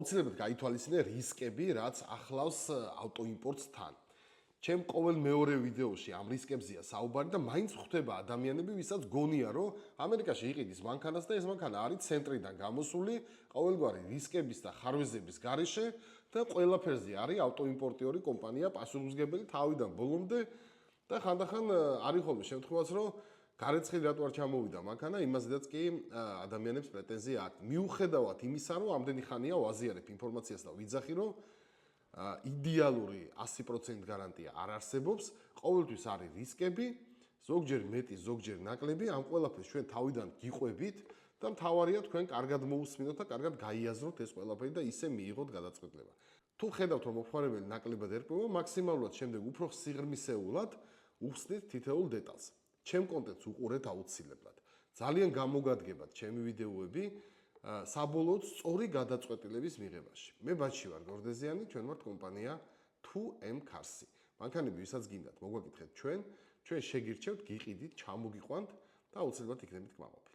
აუცილებლად გაითვალისწინე რისკები, რაც ახლავს ავტოიმპორტს თან. ჩემ ყოველ მეორე ვიდეოში ამ რისკებზია საუბარი და მაინც ხვდება ადამიანები, ვისაც გონია, რომ ამერიკაში იყიდის მანქანას და ეს მანქანა არის ცენტრიდან გამოსული ყოველგვარი რისკების და ხარვეზების გარეშე და ყველაფერზე არის ავტოიმპორტიორი კომპანია პასუხისმგებელი თავიდან ბოლომდე და ხანდახან არის ხოლმე შემთხვევაც, რომ გარეცხილი რატო არ ჩამოვიდა მანქანა, იმაზედაც კი ადამიანებს პრეტენზია აქვს. მიუხედავად იმისა, რომ ამდენი ხანია ვაზიარებ ინფორმაციას და ვიძახი, რომ იდეალური 100% გარანტია არ არსებობს, ყოველთვის არის რისკები, ზოგჯერ მეტი, ზოგჯერ ნაკლები, ამ ყველაფერს ჩვენ თავიდან გიყვებით და მთავარია თქვენ კარგად მოусმინოთ და კარგად გაიაზროთ ეს ყველაფერი და ისე მიიღოთ გადაწყვეტილება. თუ ხედავთ, რომ მომხმარებელი ნაკლებად ერკვევა, მაქსიმალურად შემდეგ უფრო სიღრმისეულად უხსნით თითოეულ დეტალს. ჩემ კონტენტს უყურეთ აუცილებლად. ძალიან გამოგადგებათ ჩემი ვიდეოები საბოლოოდ სწორი გადაწყვეტილების მიღებაში. მე ბაჩი ვარ გორდეზიანი, ჩვენ ვართ კომპანია 2M Cars-ი. მანქანები ვისაც გინდათ, მოგვაკითხეთ ჩვენ შეგირჩევთ, გიყიდით, ჩამოგიყვანთ და აუცილებლად იქნებით კმაყოფილ.